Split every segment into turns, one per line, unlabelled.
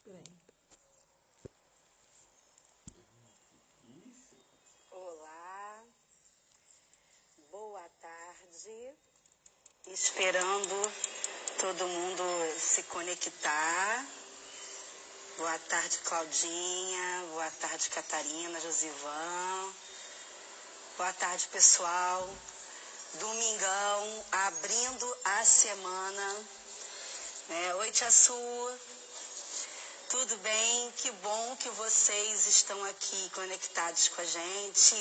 Segura aí. Olá, boa tarde. Esperando todo mundo se conectar. Boa tarde, Claudinha. Boa tarde, Catarina, Josivan. Boa tarde, pessoal. Domingão, abrindo a semana. Oi, Tia Su. Tudo bem? Que bom que vocês estão aqui conectados com a gente.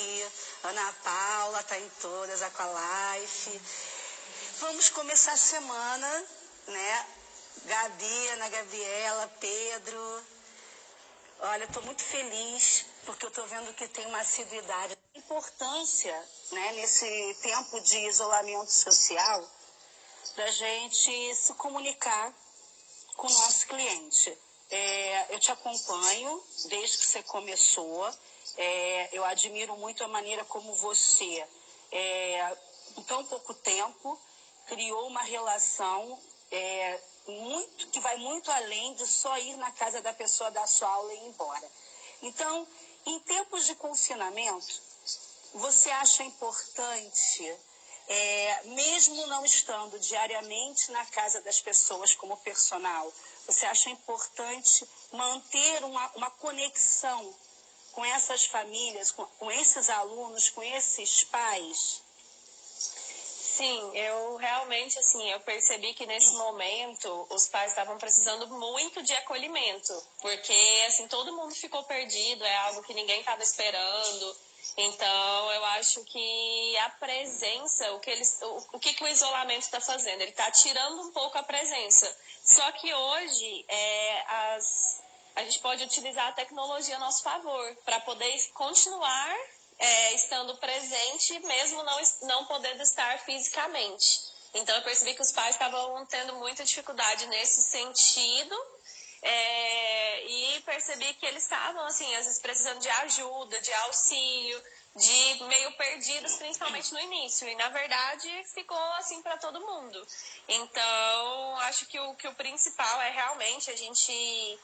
Ana Paula está em todas, Aqualife. Vamos começar a semana, né? Gabi, Ana Gabriela, Pedro. Olha, estou muito feliz porque eu estou vendo que tem uma assiduidade. A importância, né, nesse tempo de isolamento social, da gente se comunicar com o nosso cliente. Eu te acompanho desde que você começou. Eu admiro muito a maneira como você, em tão pouco tempo, criou uma relação que vai muito além de só ir na casa da pessoa, dar sua aula e ir embora. Então, em tempos de confinamento, você acha importante, mesmo não estando diariamente na casa das pessoas como personal, você acha importante manter uma conexão com essas famílias, com esses alunos, com esses pais?
Sim, eu realmente, eu percebi que nesse momento os pais estavam precisando muito de acolhimento, porque, todo mundo ficou perdido, é algo que ninguém estava esperando. Então, eu acho que a presença, o que o isolamento está fazendo? Ele está tirando um pouco a presença. Só que hoje, a gente pode utilizar a tecnologia a nosso favor para poder continuar estando presente, mesmo não podendo estar fisicamente. Então, eu percebi que os pais estavam tendo muita dificuldade nesse sentido, e percebi que eles estavam, às vezes, precisando de ajuda, de auxílio, de meio perdidos, principalmente no início. E, na verdade, ficou assim para todo mundo. Então, acho que o principal é realmente a gente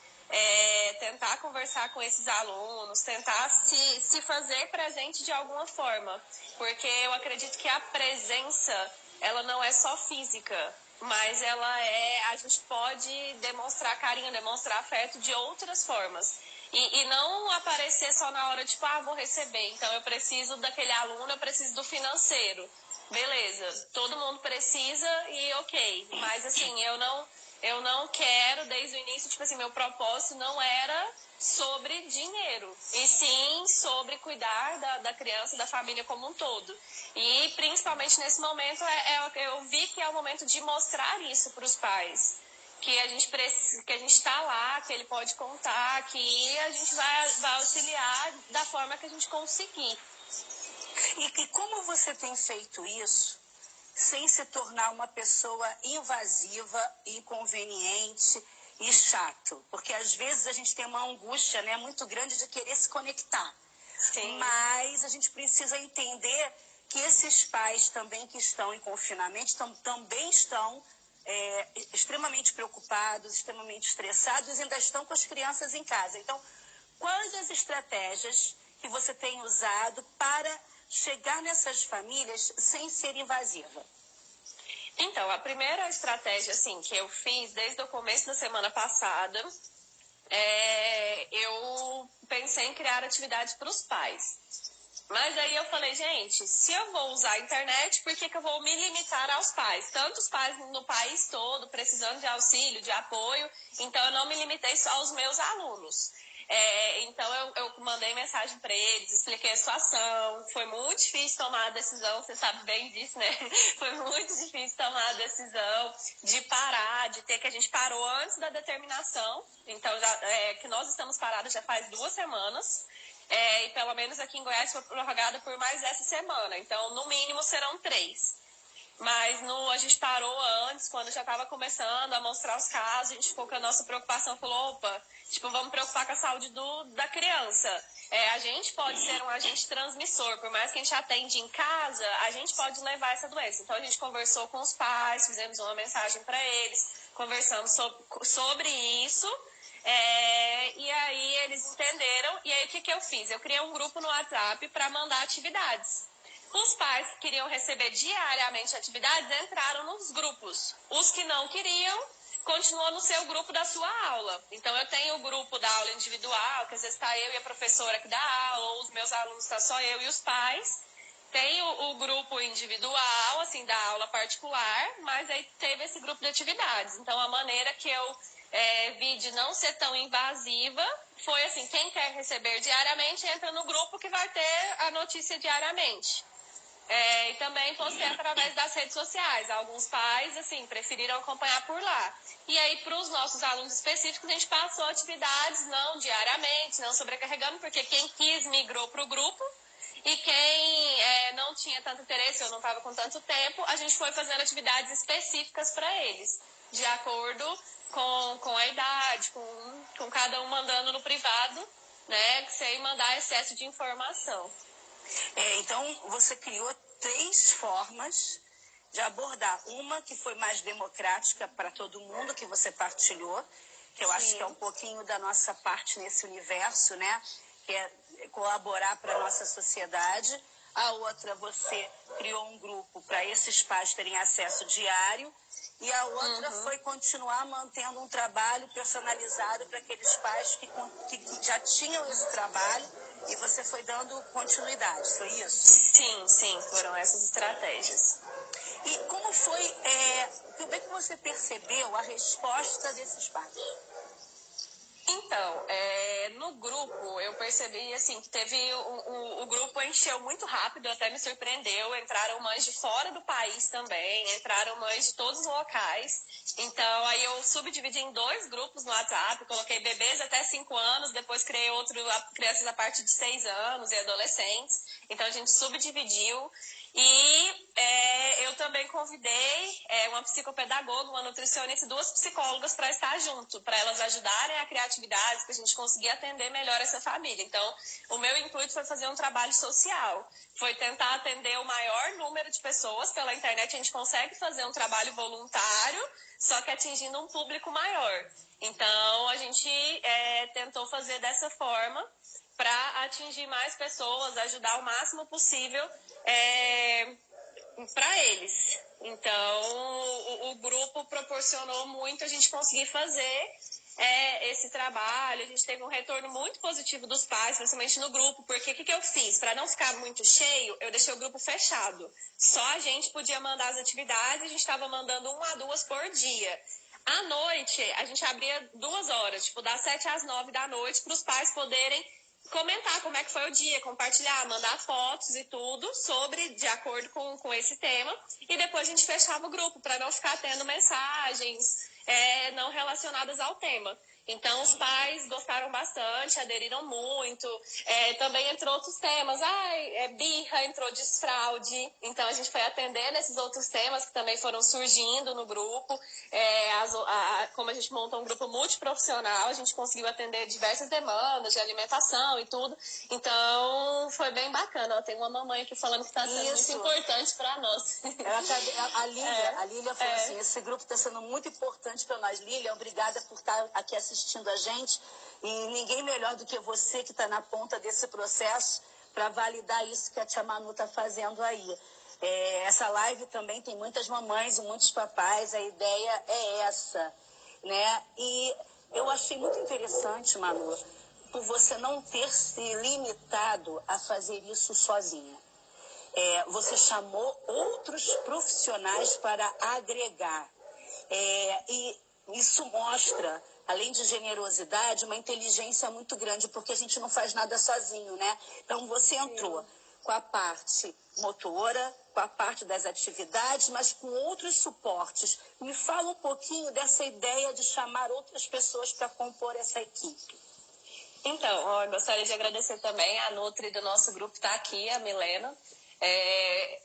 tentar conversar com esses alunos, tentar se fazer presente de alguma forma. Porque eu acredito que a presença, ela não é só física, mas a gente pode demonstrar carinho, demonstrar afeto de outras formas. E não aparecer só na hora, vou receber, então eu preciso daquele aluno, eu preciso do financeiro. Beleza, todo mundo precisa e ok, mas eu não quero, desde o início, meu propósito não era sobre dinheiro, e sim sobre cuidar da criança, da família como um todo. E principalmente nesse momento, eu vi que é o momento de mostrar isso para os pais, que a gente está lá, que ele pode contar, que a gente vai auxiliar da forma que a gente conseguir.
E como você tem feito isso sem se tornar uma pessoa invasiva, inconveniente e chato? Porque às vezes a gente tem uma angústia, né, muito grande de querer se conectar.
Sim.
Mas a gente precisa entender que esses pais também que estão em confinamento também estão extremamente preocupados, extremamente estressados e ainda estão com as crianças em casa. Então, quais as estratégias que você tem usado para chegar nessas famílias sem ser invasiva?
Então, a primeira estratégia, que eu fiz desde o começo da semana passada, eu pensei em criar atividades para os pais. Mas aí eu falei, gente, se eu vou usar a internet, por que eu vou me limitar aos pais? Tantos pais no país todo precisando de auxílio, de apoio, então eu não me limitei só aos meus alunos. Então eu mandei mensagem para eles, expliquei a situação. Foi muito difícil tomar a decisão, você sabe bem disso, né? Foi muito difícil tomar a decisão de parar, que a gente parou antes da determinação. Então, que nós estamos parados já faz 2 semanas. E pelo menos aqui em Goiás foi prorrogada por mais essa semana. Então, no mínimo, serão 3. mas a gente parou antes, quando já estava começando a mostrar os casos, a gente ficou com a nossa preocupação, falou, opa, tipo, vamos preocupar com a saúde da criança. A gente pode ser um agente transmissor, por mais que a gente atende em casa, a gente pode levar essa doença. Então a gente conversou com os pais, fizemos uma mensagem para eles, conversamos sobre isso, e aí eles entenderam, e aí o que eu fiz? Eu criei um grupo no WhatsApp para mandar atividades. Os pais que queriam receber diariamente atividades entraram nos grupos. Os que não queriam, continuou no seu grupo da sua aula. Então, eu tenho o grupo da aula individual, que às vezes está eu e a professora que dá aula, ou os meus alunos está só eu e os pais. Tem o grupo individual, assim, da aula particular, mas aí teve esse grupo de atividades. Então, a maneira que eu vi de não ser tão invasiva foi assim, quem quer receber diariamente entra no grupo que vai ter a notícia diariamente. E também postei através das redes sociais. Alguns pais, assim, preferiram acompanhar por lá. E aí, para os nossos alunos específicos, a gente passou atividades não diariamente, não sobrecarregando, porque quem quis migrou para o grupo. E quem não tinha tanto interesse ou não estava com tanto tempo, a gente foi fazendo atividades específicas para eles, de acordo com a idade, com cada um mandando no privado, né, sem mandar excesso de informação.
Então, você criou 3 formas de abordar. Uma que foi mais democrática para todo mundo, que você partilhou, que eu
Sim.
acho que é um pouquinho da nossa parte nesse universo, né? Que é colaborar para a nossa sociedade. A outra, você criou um grupo para esses pais terem acesso diário. E a outra foi continuar mantendo um trabalho personalizado para aqueles pais que já tinham esse trabalho e você foi dando continuidade, foi isso?
Sim, foram essas estratégias.
E como foi, como é que você percebeu a resposta desses pais?
Então, no grupo, eu percebi, assim, que teve... O grupo encheu muito rápido, até me surpreendeu. Entraram mães de fora do país também, entraram mães de todos os locais. Então, aí eu subdividi em 2 grupos no WhatsApp, coloquei bebês até 5 anos, depois criei outro, crianças a partir de 6 anos e adolescentes. Então, a gente subdividiu. E eu também convidei uma psicopedagoga, uma nutricionista e 2 psicólogas para estar junto, para elas ajudarem a criar atividades, para a gente conseguir atender melhor essa família. Então, o meu intuito foi fazer um trabalho social, foi tentar atender o maior número de pessoas. Pela internet a gente consegue fazer um trabalho voluntário, só que atingindo um público maior. Então, a gente tentou fazer dessa forma, para atingir mais pessoas, ajudar o máximo possível para eles. Então, o grupo proporcionou muito a gente conseguir fazer esse trabalho. A gente teve um retorno muito positivo dos pais, principalmente no grupo, porque o que eu fiz? Para não ficar muito cheio, eu deixei o grupo fechado. Só a gente podia mandar as atividades, a gente estava mandando 1 a 2 por dia. À noite, a gente abria 2 horas, tipo, das 7 às 9 da noite, para os pais poderem comentar como é que foi o dia, compartilhar, mandar fotos e tudo de acordo com esse tema. E depois a gente fechava o grupo para não ficar tendo mensagens não relacionadas ao tema. Então, os pais gostaram bastante, aderiram muito. Também entrou outros temas. Birra, entrou desfraude. Então, a gente foi atendendo esses outros temas que também foram surgindo no grupo. Como a gente montou um grupo multiprofissional, a gente conseguiu atender diversas demandas de alimentação e tudo. Então, foi bem bacana. Tem uma mamãe aqui falando que está sendo muito importante para nós.
A Lília falou assim, esse grupo está sendo muito importante para nós. Lília, obrigada por estar aqui assistindo a gente. E ninguém melhor do que você que está na ponta desse processo para validar isso que a tia Manu está fazendo aí. Essa live também tem muitas mamães e muitos papais, a ideia é essa, né? E eu achei muito interessante, Manu, por você não ter se limitado a fazer isso sozinha. Você chamou outros profissionais para agregar. E isso mostra, além de generosidade, uma inteligência muito grande, porque a gente não faz nada sozinho, né? Então, você entrou com a parte motora, com a parte das atividades, mas com outros suportes. Me fala um pouquinho dessa ideia de chamar outras pessoas para compor essa equipe.
Então, eu gostaria de agradecer também a Nutri do nosso grupo, está aqui, a Milena.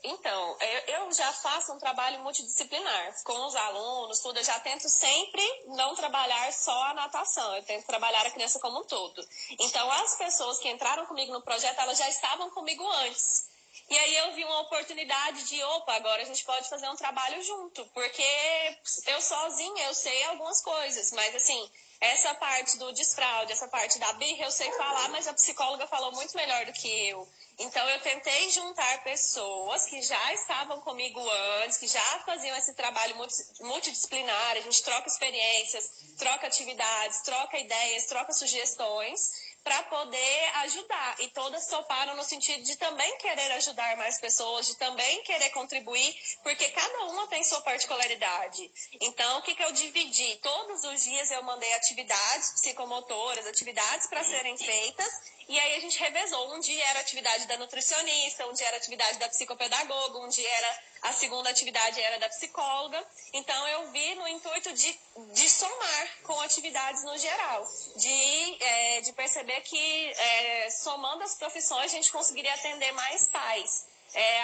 Então, eu já faço um trabalho multidisciplinar com os alunos, tudo. Eu já tento sempre não trabalhar só a natação, eu tento trabalhar a criança como um todo. Então, as pessoas que entraram comigo no projeto, elas já estavam comigo antes. E aí eu vi uma oportunidade de, agora a gente pode fazer um trabalho junto, porque eu sozinha, eu sei algumas coisas, mas assim, essa parte do desfraude, essa parte da birra, eu sei falar, mas a psicóloga falou muito melhor do que eu. Então, eu tentei juntar pessoas que já estavam comigo antes, que já faziam esse trabalho multidisciplinar, a gente troca experiências, troca atividades, troca ideias, troca sugestões, para poder ajudar. E todas toparam no sentido de também querer ajudar mais pessoas, de também querer contribuir, porque cada uma tem sua particularidade. Então, o que eu dividi? Todos os dias eu mandei atividades psicomotoras, atividades para serem feitas, e aí a gente revezou. Um dia era atividade da nutricionista, um dia era atividade da psicopedagoga, um dia era a segunda atividade era da psicóloga. Então eu vi no intuito de somar com atividades no geral, de perceber que somando as profissões a gente conseguiria atender mais pais.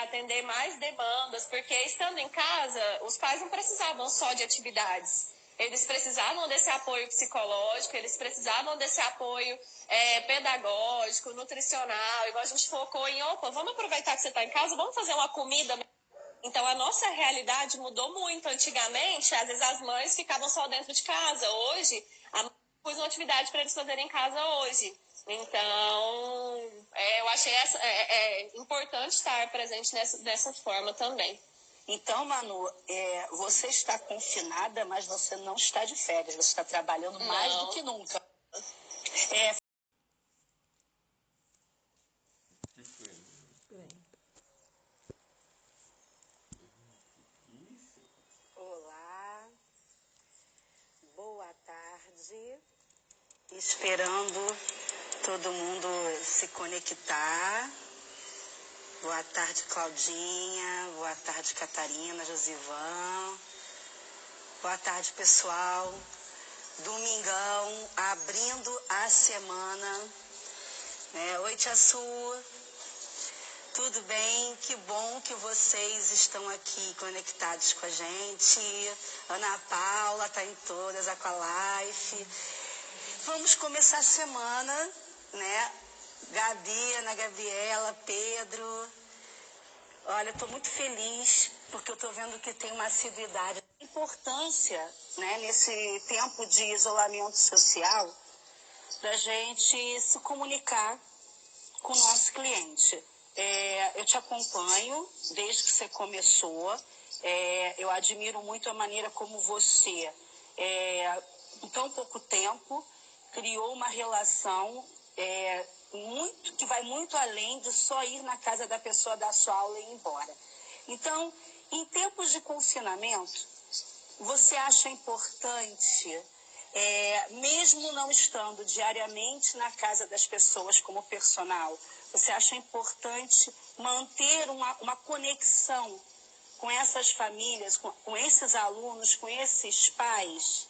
Atender mais demandas, porque estando em casa, os pais não precisavam só de atividades. Eles precisavam desse apoio psicológico, eles precisavam desse apoio pedagógico, nutricional. Igual a gente focou em, vamos aproveitar que você está em casa, vamos fazer uma comida. Então, a nossa realidade mudou muito. Antigamente, às vezes as mães ficavam só dentro de casa. Hoje, a mãe pôs uma atividade para eles fazerem em casa hoje. Então, eu achei importante estar presente dessa forma também.
Então, Manu, você está confinada, mas você não está de férias. Você está trabalhando mais do que nunca. Olá, boa tarde. Esperando todo mundo se conectar. Boa tarde, Claudinha. Boa tarde, Catarina, Josivan. Boa tarde, pessoal. Domingão, abrindo a semana. Oi, Tia Su. Tudo bem? Que bom que vocês estão aqui conectados com a gente. Ana Paula está em todas, Aqualife. Vamos começar a semana, né? Gabi, Ana Gabriela, Pedro. Olha, estou muito feliz porque eu estou vendo que tem uma assiduidade. A importância, né, nesse tempo de isolamento social, da gente se comunicar com o nosso cliente. Eu te acompanho desde que você começou. Eu admiro muito a maneira como você, em tão pouco tempo, criou uma relação que vai muito além de só ir na casa da pessoa, dar sua aula e ir embora. Então, em tempos de confinamento, você acha importante, mesmo não estando diariamente na casa das pessoas como personal, você acha importante manter uma conexão com essas famílias, com esses alunos, com esses pais?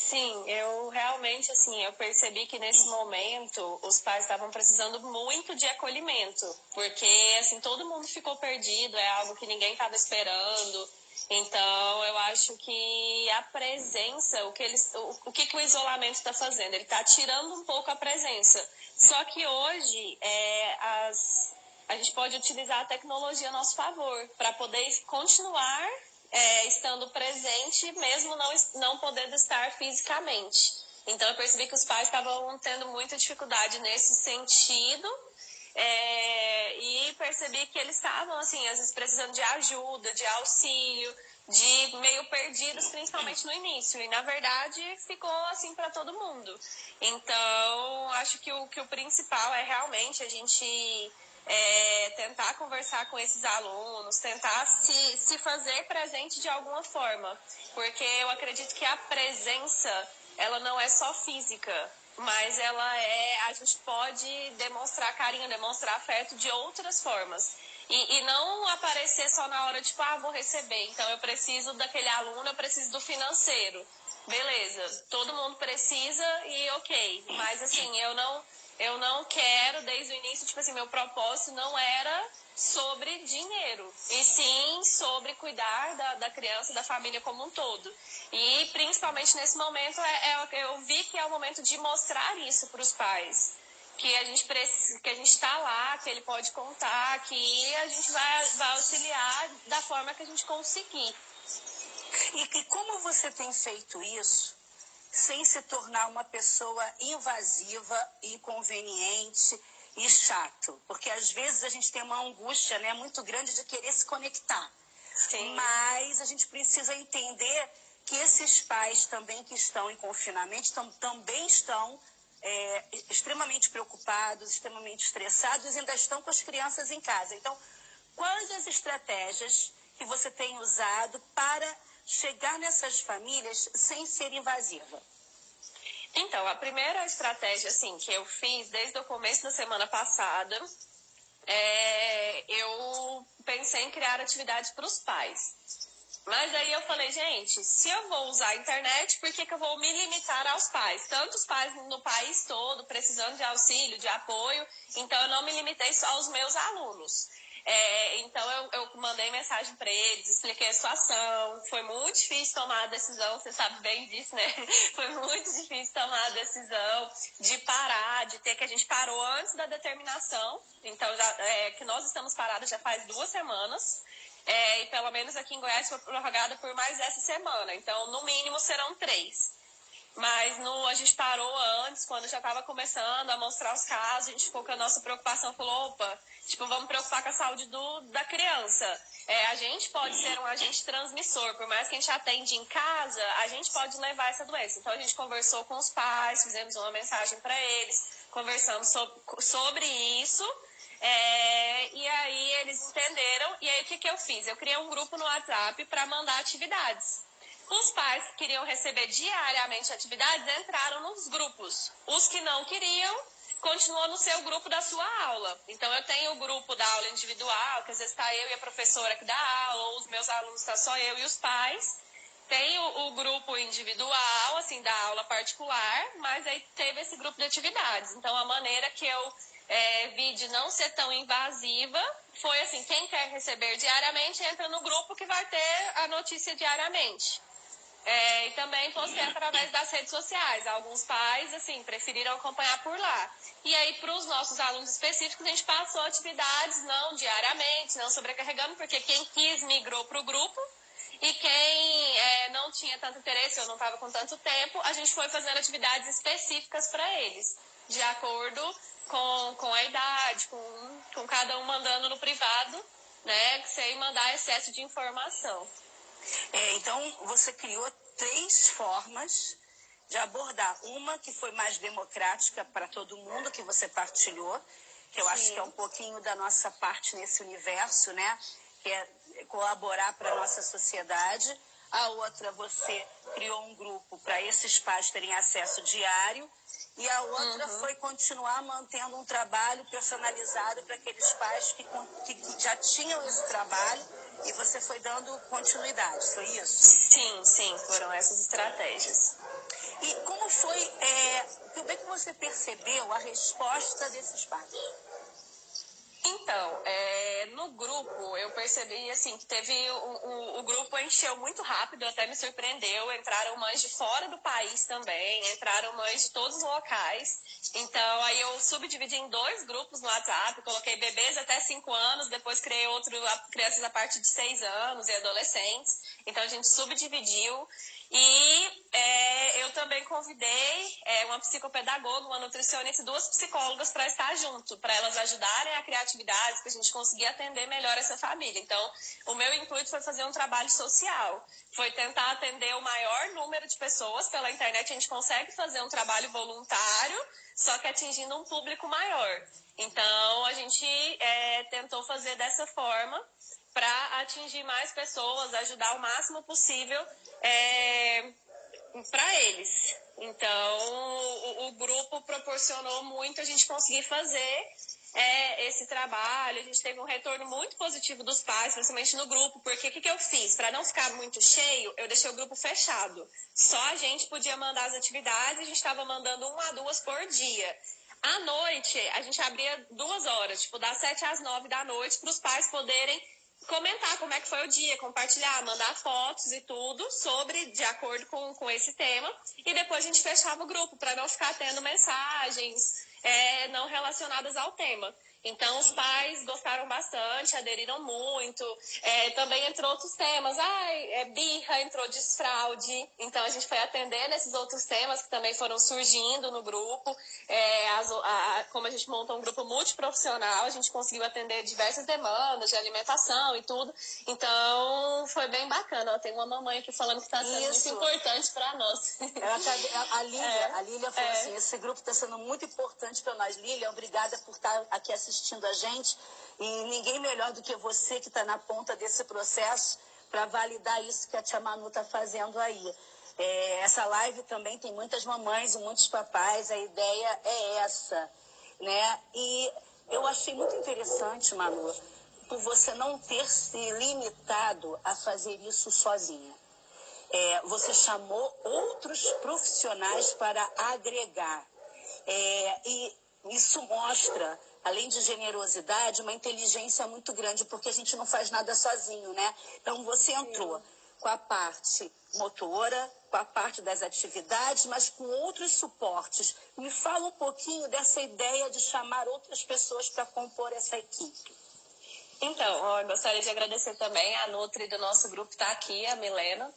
Sim, eu realmente, eu percebi que nesse momento os pais estavam precisando muito de acolhimento, porque, todo mundo ficou perdido, é algo que ninguém estava esperando. Então, eu acho que a presença, o que o isolamento está fazendo? Ele está tirando um pouco a presença. Só que hoje, a gente pode utilizar a tecnologia a nosso favor, para poder continuar estando presente, mesmo não podendo estar fisicamente. Então, eu percebi que os pais estavam tendo muita dificuldade nesse sentido, e percebi que eles estavam, às vezes precisando de ajuda, de auxílio, de meio perdidos, principalmente no início. E, na verdade, ficou assim para todo mundo. Então, acho que o principal é realmente a gente tentar conversar com esses alunos, tentar se fazer presente de alguma forma. Porque eu acredito que a presença, ela não é só física, mas a gente pode demonstrar carinho, demonstrar afeto de outras formas. E não aparecer só na hora, vou receber, então eu preciso daquele aluno, eu preciso do financeiro. Beleza, todo mundo precisa e ok. Mas eu Eu não quero, desde o início, tipo assim, meu propósito não era sobre dinheiro, e sim sobre cuidar da criança, da família como um todo. E principalmente nesse momento, eu vi que é o momento de mostrar isso para os pais. Que a gente está lá, que ele pode contar, que a gente vai auxiliar da forma que a gente conseguir.
E como você tem feito isso sem se tornar uma pessoa invasiva, inconveniente e chato? Porque às vezes a gente tem uma angústia, né, muito grande de querer se conectar.
Sim.
Mas a gente precisa entender que esses pais também que estão em confinamento também estão extremamente preocupados, extremamente estressados e ainda estão com as crianças em casa. Então, quais as estratégias que você tem usado para chegar nessas famílias sem ser invasiva?
Então, a primeira estratégia assim, que eu fiz desde o começo da semana passada, eu pensei em criar atividades para os pais. Mas aí eu falei, gente, se eu vou usar a internet, por que eu vou me limitar aos pais? Tantos pais no país todo precisando de auxílio, de apoio, então eu não me limitei só aos meus alunos. Então eu mandei mensagem para eles, expliquei a situação. Foi muito difícil tomar a decisão, você sabe bem disso, né? Foi muito difícil tomar a decisão de parar, que a gente parou antes da determinação. Então, que nós estamos parados já faz 2 semanas. E pelo menos aqui em Goiás foi prorrogada por mais essa semana. Então, no mínimo, serão 3. Mas a gente parou antes, quando já estava começando a mostrar os casos, a gente ficou com a nossa preocupação, falou, opa, vamos preocupar com a saúde da criança. A gente pode ser um agente transmissor, por mais que a gente atende em casa, a gente pode levar essa doença. Então, a gente conversou com os pais, fizemos uma mensagem para eles, conversamos sobre isso. E aí eles entenderam, e aí o que eu fiz? Eu criei um grupo no WhatsApp para mandar atividades. Os pais que queriam receber diariamente atividades entraram nos grupos. Os que não queriam, continuou no seu grupo da sua aula. Então eu tenho o grupo da aula individual, que às vezes está eu e a professora que dá aula, ou os meus alunos está só eu e os pais. Tem o grupo individual, assim, da aula particular, mas aí teve esse grupo de atividades. Então a maneira que eu vi de não ser tão invasiva foi assim, quem quer receber diariamente entra no grupo que vai ter a notícia diariamente. E também postei através das redes sociais. Alguns pais, assim, preferiram acompanhar por lá. E aí, para os nossos alunos específicos, a gente passou atividades não diariamente, não sobrecarregando, porque quem quis migrou para o grupo. E quem não tinha tanto interesse ou não estava com tanto tempo, a gente foi fazendo atividades específicas para eles, de acordo com a idade, com cada um mandando no privado, né, sem mandar excesso de informação.
Então, você criou 3 formas de abordar. Uma que foi mais democrática para todo mundo, que você partilhou, que eu
Sim.
acho que é um pouquinho da nossa parte nesse universo, né? Que é colaborar para a nossa sociedade. A outra, você criou um grupo para esses pais terem acesso diário. E a outra foi continuar mantendo um trabalho personalizado para aqueles pais que já tinham esse trabalho e você foi dando continuidade, foi isso?
Sim, foram essas estratégias.
E como foi, como é que você percebeu a resposta desses pais?
Então, no grupo, eu percebi, assim, que teve... O grupo encheu muito rápido, até me surpreendeu. Entraram mães de fora do país também, entraram mães de todos os locais. Então, aí eu subdividi em 2 grupos no WhatsApp, coloquei bebês até 5 anos, depois criei outro, crianças a partir de 6 anos e adolescentes. Então, a gente subdividiu. E eu também convidei uma psicopedagoga, uma nutricionista e 2 psicólogas para estar junto, para elas ajudarem a criar atividades, para a gente conseguir atender melhor essa família. Então, o meu intuito foi fazer um trabalho social, foi tentar atender o maior número de pessoas. Pela internet a gente consegue fazer um trabalho voluntário, só que atingindo um público maior. Então, a gente tentou fazer dessa forma, para atingir mais pessoas, ajudar o máximo possível para eles. Então, o grupo proporcionou muito a gente conseguir fazer esse trabalho. A gente teve um retorno muito positivo dos pais, principalmente no grupo, porque o que eu fiz? Para não ficar muito cheio, eu deixei o grupo fechado. Só a gente podia mandar as atividades, a gente estava mandando 1 a 2 por dia. À noite, a gente abria 2 horas, tipo, das 7 às 9 da noite, para os pais poderem comentar como é que foi o dia, compartilhar, mandar fotos e tudo sobre, de acordo com esse tema. E depois a gente fechava o grupo, para não ficar tendo mensagens não relacionadas ao tema. Então, os pais gostaram bastante, aderiram muito. Também entrou outros temas. Birra, entrou desfraude. Então, a gente foi atendendo esses outros temas que também foram surgindo no grupo. Como a gente montou um grupo multiprofissional, a gente conseguiu atender diversas demandas de alimentação e tudo. Então, foi bem bacana. Tem uma mamãe aqui falando que está sendo muito importante para nós.
A Lília falou assim, esse grupo está sendo muito importante para nós. Lília, obrigada por estar aqui assistindo a gente. E ninguém melhor do que você que está na ponta desse processo para validar isso que a tia Manu está fazendo aí. Essa live também tem muitas mamães e muitos papais, a ideia é essa, né? E eu achei muito interessante, Manu, por você não ter se limitado a fazer isso sozinha. Você chamou outros profissionais para agregar. E isso mostra, além de generosidade, uma inteligência muito grande, porque a gente não faz nada sozinho, né? Então, você entrou com a parte motora, com a parte das atividades, mas com outros suportes. Me fala um pouquinho dessa ideia de chamar outras pessoas para compor essa equipe.
Então, eu gostaria de agradecer também a Nutri do nosso grupo, está aqui, a Milena.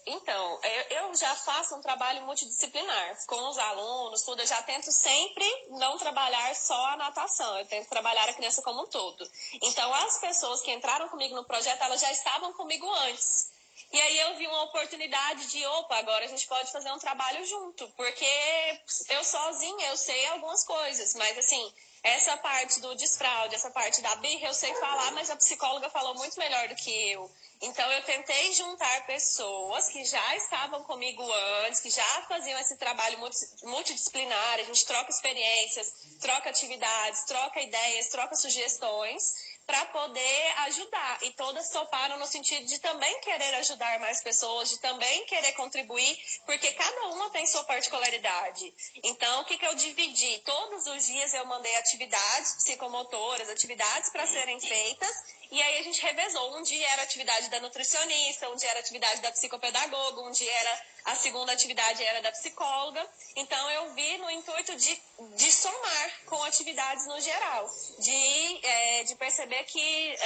Então, eu já faço um trabalho multidisciplinar com os alunos, tudo. Eu já tento sempre não trabalhar só a natação, eu tento trabalhar a criança como um todo. Então, as pessoas que entraram comigo no projeto, elas já estavam comigo antes. E aí eu vi uma oportunidade de, agora a gente pode fazer um trabalho junto, porque eu sozinha, eu sei algumas coisas, mas assim, essa parte do desfraude, essa parte da birra, eu sei falar, mas a psicóloga falou muito melhor do que eu. Então, eu tentei juntar pessoas que já estavam comigo antes, que já faziam esse trabalho multidisciplinar, a gente troca experiências, troca atividades, troca ideias, troca sugestões, para poder ajudar. E todas toparam no sentido de também querer ajudar mais pessoas, de também querer contribuir, porque cada uma tem sua particularidade. Então, o que eu dividi? Todos os dias eu mandei atividades psicomotoras, atividades para serem feitas, e aí a gente revezou. Um dia era atividade da nutricionista, um dia era atividade da psicopedagoga, um dia a segunda atividade era da psicóloga. Então eu vi no intuito de somar com atividades no geral, de perceber que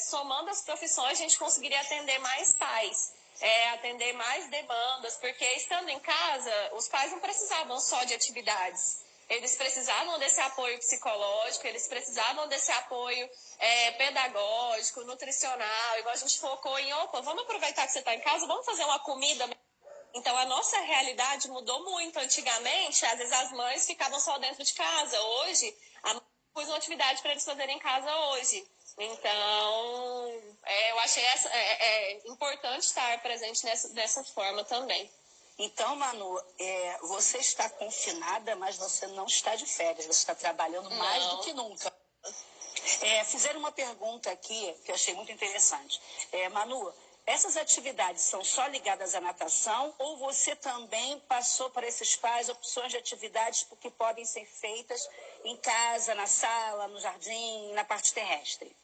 somando as profissões a gente conseguiria atender mais pais. Atender mais demandas, porque estando em casa, os pais não precisavam só de atividades. Eles precisavam desse apoio psicológico, eles precisavam desse apoio pedagógico, nutricional, igual a gente focou em, vamos aproveitar que você está em casa, vamos fazer uma comida. Então, a nossa realidade mudou muito. Antigamente, às vezes as mães ficavam só dentro de casa. Hoje, a mãe pôs uma atividade para eles fazerem em casa hoje. Então, eu achei importante estar presente dessa forma também.
Então, Manu, você está confinada, mas você não está de férias. Você está trabalhando mais do que nunca. Fizeram uma pergunta aqui que eu achei muito interessante. Manu, essas atividades são só ligadas à natação ou você também passou para esses pais opções de atividades que podem ser feitas em casa, na sala, no jardim, na parte terrestre?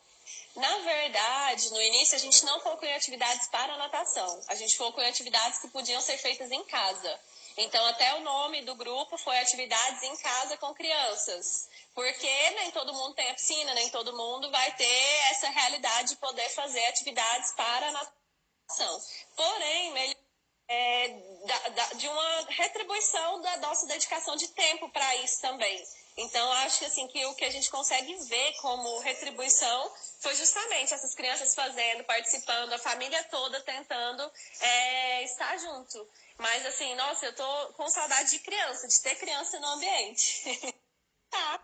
Na verdade, no início a gente não focou em atividades para natação. A gente focou em atividades que podiam ser feitas em casa. Então, até o nome do grupo foi Atividades em Casa com Crianças. Porque nem todo mundo tem a piscina, nem todo mundo vai ter essa realidade de poder fazer atividades para natação. Porém, de uma retribuição da nossa dedicação de tempo para isso também. Então, acho que, assim, que o que a gente consegue ver como retribuição foi justamente essas crianças fazendo, participando, a família toda tentando estar junto. Mas, assim, nossa, eu tô com saudade de criança, de ter criança no ambiente. Tá.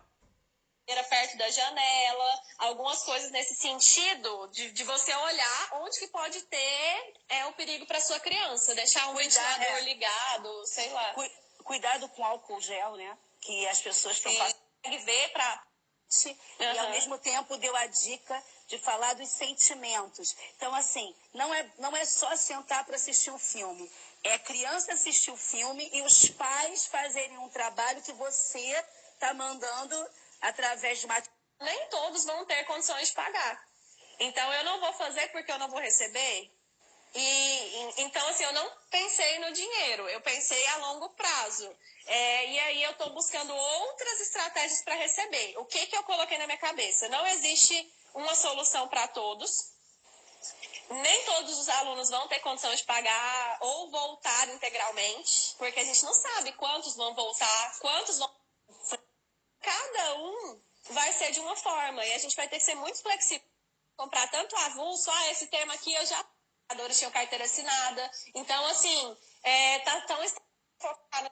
Era perto da janela, algumas coisas nesse sentido de você olhar onde que pode ter o perigo para sua criança, deixar um ventilador ligado, sei lá.
Cuidado com álcool gel, né? Que as pessoas estão
consegue ver para
e ao mesmo tempo deu a dica de falar dos sentimentos. Então, assim, não é só sentar para assistir um filme. É a criança assistir o filme e os pais fazerem um trabalho que você está mandando através de uma...
Nem todos vão ter condições de pagar. Então, eu não vou fazer porque eu não vou receber. Então, assim, eu não pensei no dinheiro, eu pensei a longo prazo. E aí eu estou buscando outras estratégias para receber. O que eu coloquei na minha cabeça? Não existe uma solução para todos. Nem todos os alunos vão ter condição de pagar ou voltar integralmente, porque a gente não sabe quantos vão voltar, quantos vão... Cada um vai ser de uma forma, e a gente vai ter que ser muito flexível. Comprar tanto avulso, esse tema aqui eu já... tinham carteira assinada. Então, assim, tá tão focado